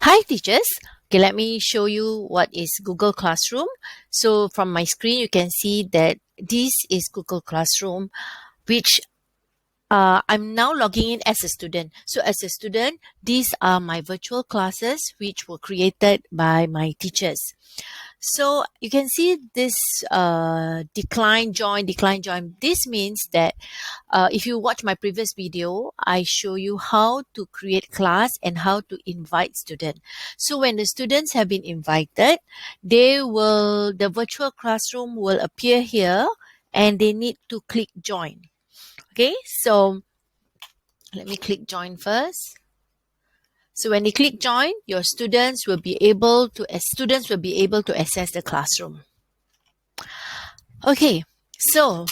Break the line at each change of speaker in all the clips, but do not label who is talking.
Hi teachers. Okay, let me show you what is Google Classroom. So from my screen, you can see that this is Google Classroom, which I'm now logging in as a student. So as a student, these are my virtual classes, which were created by my teachers. So you can see this decline, join. This means that if you watch my previous video, I show you how to create class and how to invite students. So when the students have been invited, the virtual classroom will appear here and they need to click join. Okay, so let me click join first. So when you click join, your students will be able to access the classroom. Okay, so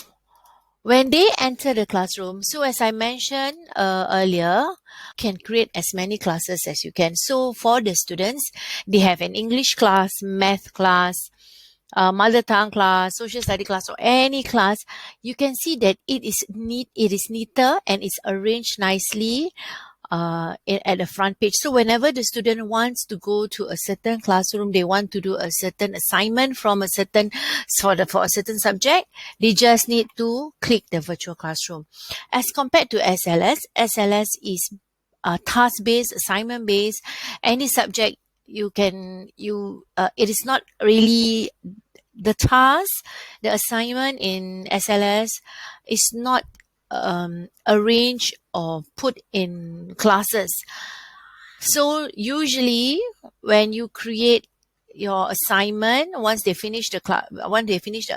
when they enter the classroom, so as I mentioned earlier, can create as many classes as you can. So for the students, they have an English class, math class, mother tongue class, social study class, or any class. You can see that it is neater and it's arranged nicely at the front page. So whenever the student wants to go to a certain classroom, they want to do a certain assignment from a certain for a certain subject, they just need to click the virtual classroom. As compared to SLS is task based, assignment based. Any subject it is not really the task, the assignment in SLS is not arranged or put in classes. So usually when you create your assignment, once they finish the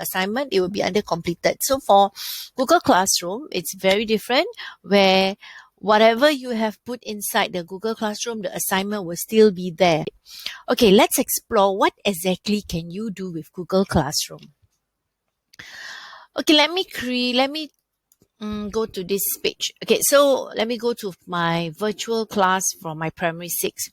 assignment, it will be under completed. So for Google Classroom, it's very different, where whatever you have put inside the Google Classroom, the assignment will still be there. Okay, let's explore what exactly can you do with Google Classroom. Okay, let me go to this page. Okay, so let me go to my virtual class from my primary 6.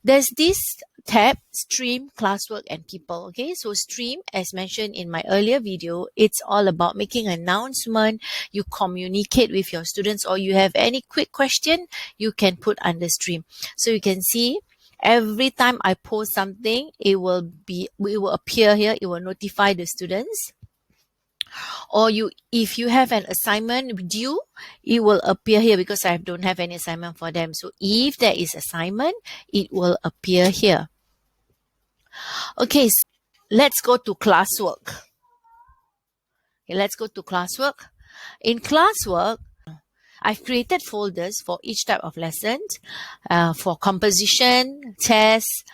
There's this tab, stream, classwork, and people. Okay, so stream, as mentioned in my earlier video, it's all about making an announcement. You communicate with your students, or you have any quick question, you can put under stream. So you can see every time I post something, it will appear here. It will notify the students. Or if you have an assignment due, it will appear here because I don't have any assignment for them. So if there is assignment, it will appear here. Okay, so let's go to classwork. Okay, let's go to classwork. In classwork, I've created folders for each type of lessons, for composition, tests,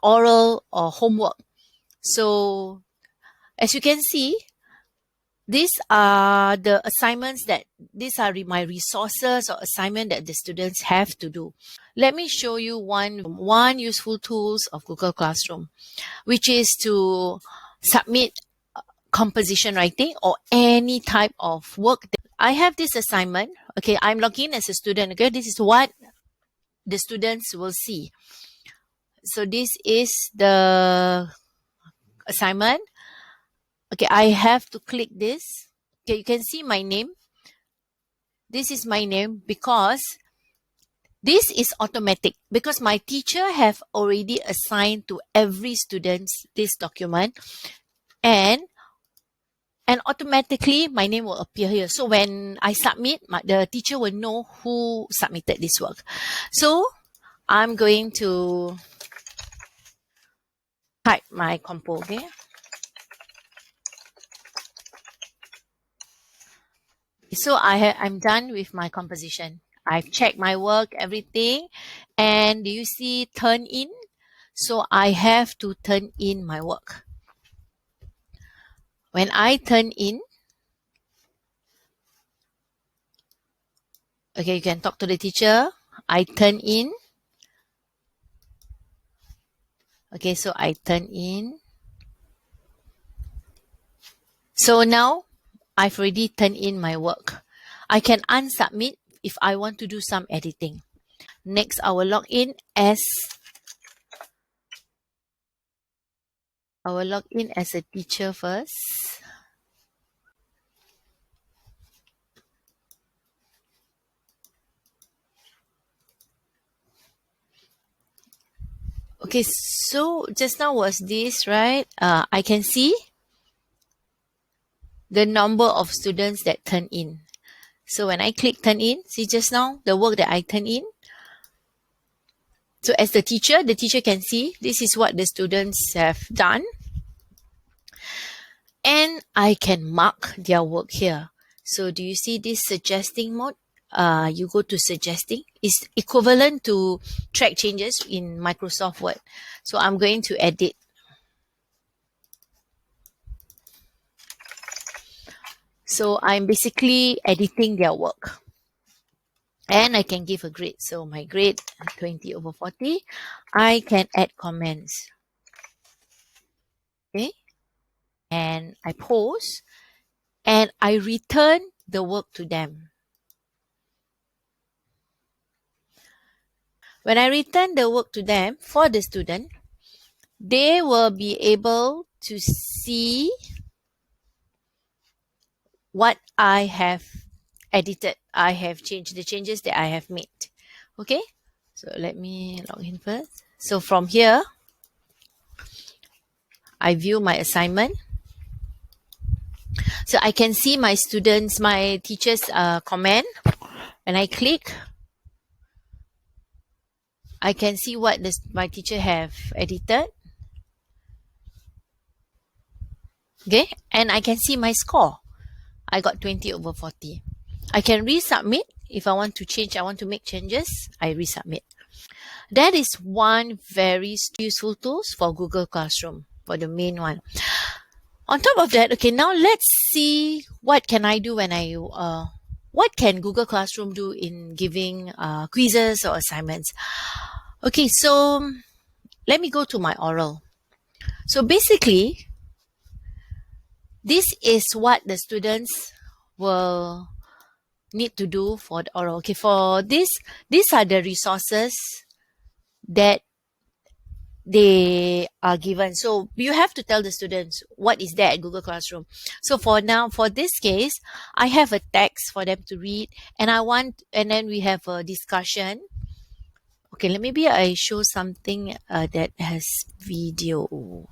oral, or homework. So as you can see, these are my resources or assignment that the students have to do. Let me show you one useful tools of Google Classroom, which is to submit composition writing or any type of work. I have this assignment. Okay, I'm logging in as a student. Okay, this is what the students will see. So this is the assignment. Okay, I have to click this. Okay, you can see my name. This is my name because this is automatic, because my teacher have already assigned to every student this document, and automatically my name will appear here. So when I submit, the teacher will know who submitted this work. So I'm going to type my compo. Okay. So I'm done with my composition. I've checked my work, everything. And do you see turn in? So I have to turn in my work. When I turn in, okay, you can talk to the teacher. I turn in. Okay, so I turn in. So now I've already turned in my work. I can unsubmit if I want to do some editing. Next, I will log in as a teacher first. Okay, so just now was this, right? I can see the number of students that turn in. So when I click turn in, see just now the work that I turn in. So as the teacher can see this is what the students have done, and I can mark their work here. So do you see this suggesting mode? You go to suggesting. It's equivalent to track changes in Microsoft Word. So I'm going to edit. So I'm basically editing their work. And I can give a grade. So my grade 20/40. I can add comments. Okay. And I post and I return the work to them. When I return the work to them for the student, they will be able to see what I have edited. I have changed the changes that I have made. Okay. So let me log in first. So from here, I view my assignment. So I can see my students, my teacher's comment. When I click, I can see what my teacher have edited. Okay. And I can see my score. I got 20/40. I can resubmit. If I want to change, I want to make changes, I resubmit. That is one very useful tools for Google Classroom, for the main one. On top of that, okay, now let's see what can I do when what can Google Classroom do in giving quizzes or assignments. Okay, so let me go to my oral. So basically, this is what the students will need to do for the oral. Okay, for this, these are the resources that they are given. So you have to tell the students what is there at Google Classroom. So for now, for this case, I have a text for them to read, and then we have a discussion. Okay, maybe I show something that has video.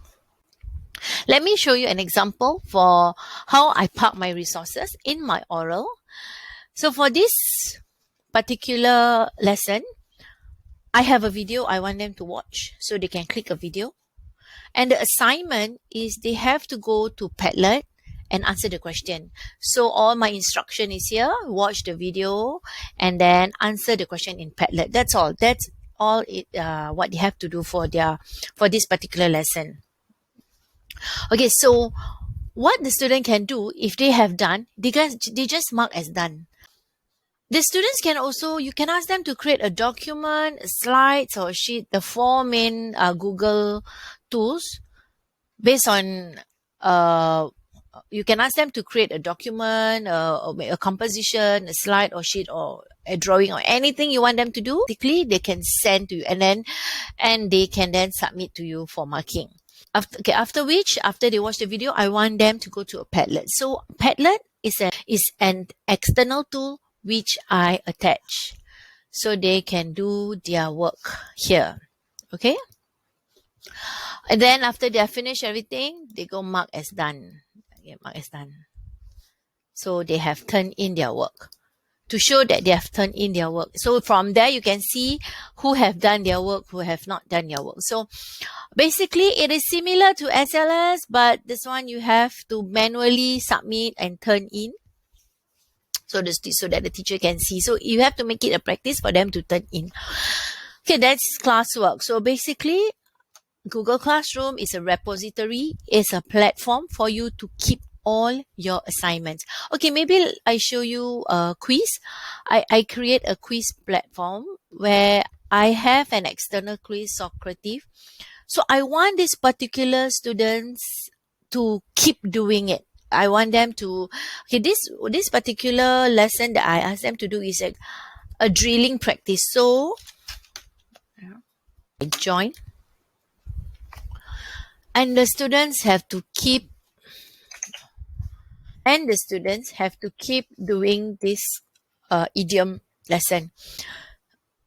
Let me show you an example for how I park my resources in my oral. So for this particular lesson, I have a video I want them to watch, so they can click a video. And the assignment is they have to go to Padlet and answer the question. So all my instruction is here, watch the video and then answer the question in Padlet. That's all. That's all what they have to do for this particular lesson. Okay, so what the student can do if they have done, they just mark as done. The students can also, you can ask them to create a document, slides or sheet, the four main Google tools based on, you can ask them to create a document, a composition, a slide or sheet or a drawing or anything you want them to do. Basically, they can send to you and they can then submit to you for marking. After they watch the video, I want them to go to a Padlet. So Padlet is an external tool which I attach so they can do their work here. Okay. And then after they have finished everything, they go mark as done. Okay, mark as done. So they have turned in their work to show that they have turned in their work. So from there, you can see who have done their work, who have not done their work. So basically, it is similar to SLS, but this one you have to manually submit and turn in. So that the teacher can see. So you have to make it a practice for them to turn in. Okay, that's classwork. So basically, Google Classroom is a repository, is a platform for you to keep all your assignments. Okay, maybe I show you a quiz. I create a quiz platform where I have an external quiz, Socrative. So I want these particular students to keep doing it. I want them to, okay, this particular lesson that I ask them to do is a drilling practice. So I join. And the students have to keep doing this idiom lesson.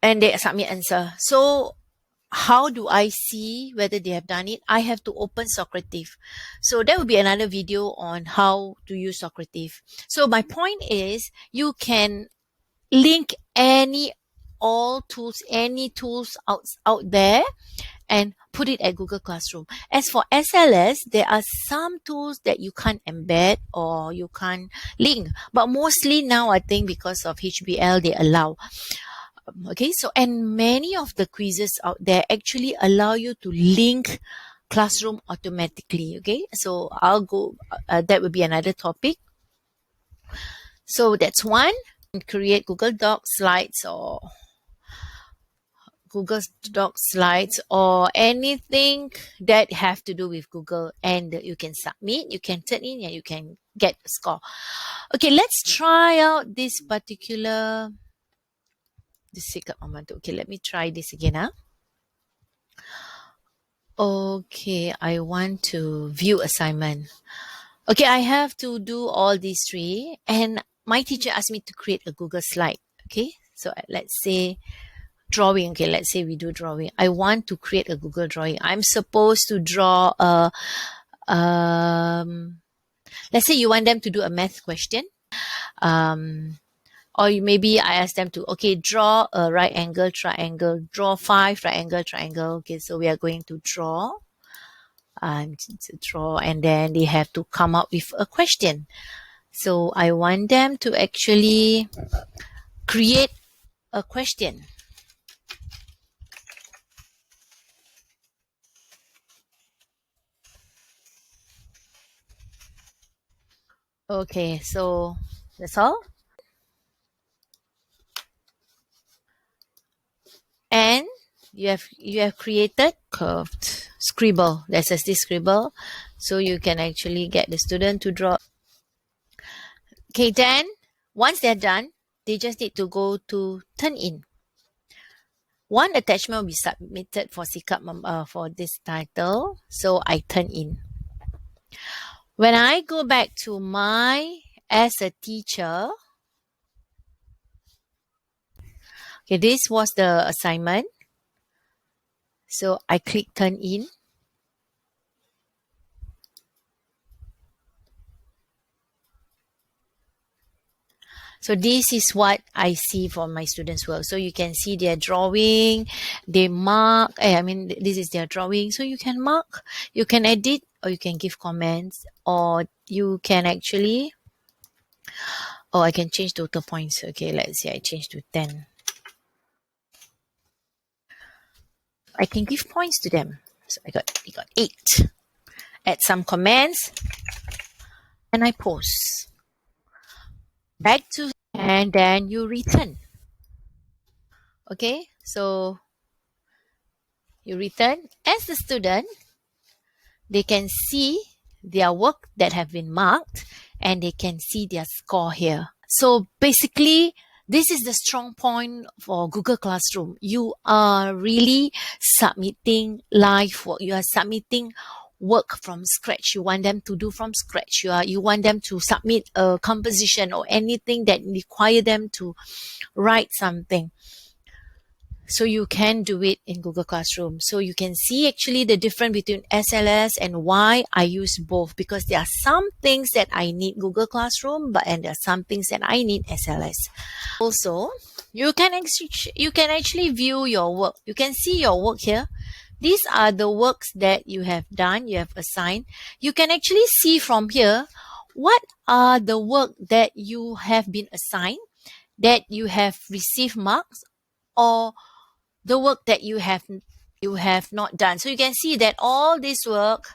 And they submit answer. So how do I see whether they have done it? I have to open Socrative. So that will be another video on how to use Socrative. So my point is you can link all tools, any tools out there and put it at Google Classroom. As for SLS, there are some tools that you can't embed or you can't link, but mostly now I think because of HBL they allow. Okay, so and many of the quizzes out there actually allow you to link Classroom automatically. Okay, so I'll go, that would be another topic. So that's one. Create Google Docs slides or Google Docs slides or anything that have to do with Google, and you can submit, you can turn in, and you can get a score. Okay, let's try out this particular okay, let me try this again. Okay, I want to view assignment. Okay, I have to do all these three, and my teacher asked me to create a Google slide. Okay, so let's say drawing. Okay, let's say we do drawing. I want to create a Google drawing. I'm supposed to draw a let's say you want them to do a math question, or maybe I ask them to, okay, draw a right angle triangle, draw 5 right angle triangle. Okay, so we are going to draw and then they have to come up with a question. So I want them to actually create a question. Okay, so that's all. And you have created curved scribble. That says this scribble. So you can actually get the student to draw. Okay, then once they're done, they just need to go to turn in. One attachment will be submitted for CCAP for this title. So I turn in. When I go back to my as a teacher, okay, this was the assignment. So I click turn in. So this is what I see from my students' work. So you can see their drawing, they mark, this is their drawing. So you can mark, you can edit, or you can give comments, or you can actually, I can change total points. Okay, let's say I change to 10. I can give points to them. So I got 8. Add some comments, and I post. Back to, and then you return. Okay, so you return. As the student, they can see their work that have been marked, and they can see their score here. So basically, this is the strong point for Google Classroom. You are really submitting live work. You are submitting work from scratch. You want them to do from scratch. You want them to submit a composition or anything that require them to write something. So you can do it in Google Classroom. So you can see actually the difference between SLS and why I use both, because there are some things that I need Google Classroom, and there are some things that I need SLS. Also, you can actually view your work. You can see your work here. These are the works that you have done, you have assigned. You can actually see from here what are the work that you have been assigned, that you have received marks, or the work that you have not done. So you can see that all this work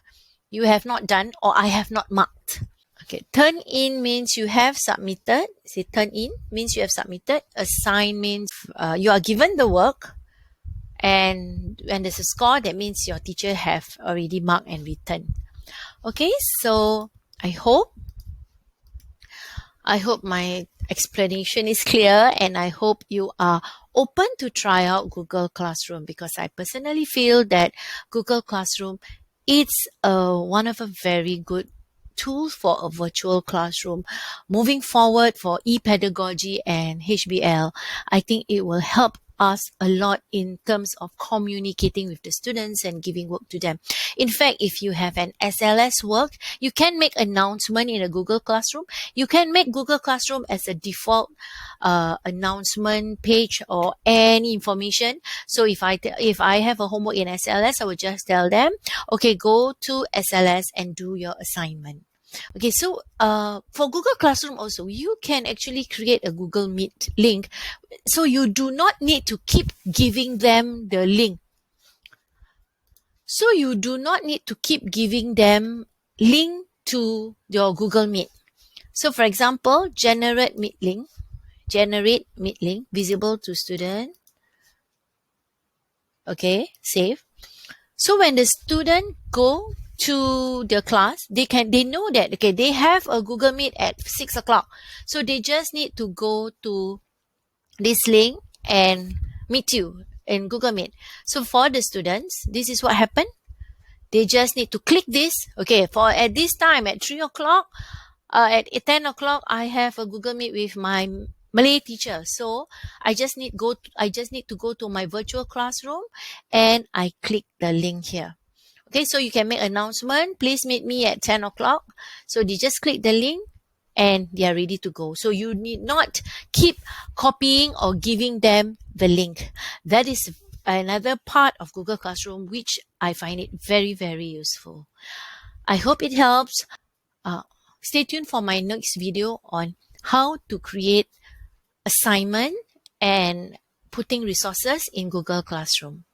you have not done or I have not marked. Okay, turn in means you have submitted. See, turn in means you have submitted. Assign means you are given the work, and when there's a score, that means your teacher have already marked and written. Okay, so I hope my explanation is clear, and I hope you are open to try out Google Classroom, because I personally feel that Google Classroom is one of a very good tool for a virtual classroom. Moving forward for e-pedagogy and HBL, I think it will help us a lot in terms of communicating with the students and giving work to them. In fact, if you have an SLS work, you can make announcement in a Google Classroom. You can make Google Classroom as a default announcement page or any information. So if I have a homework in SLS, I will just tell them, okay, go to SLS and do your assignment. Okay, so for Google Classroom also, you can actually create a Google Meet link. So you do not need to keep giving them the link. So you do not need to keep giving them link to your Google Meet. So for example, generate Meet link, visible to student. Okay, save. So when the student go to the class, they know that, okay, they have a Google Meet at 6 o'clock. So they just need to go to this link and meet you in Google Meet. So for the students, this is what happened. They just need to click this. Okay, for at this time at 3 o'clock, at 10 o'clock, I have a Google Meet with my Malay teacher. So I just need to go to my virtual classroom and I click the link here. Okay, so you can make announcement, please meet me at 10 o'clock. So they just click the link and they are ready to go. So you need not keep copying or giving them the link. That is another part of Google Classroom which I find it very, very useful. I hope it helps. Stay tuned for my next video on how to create assignment and putting resources in Google Classroom.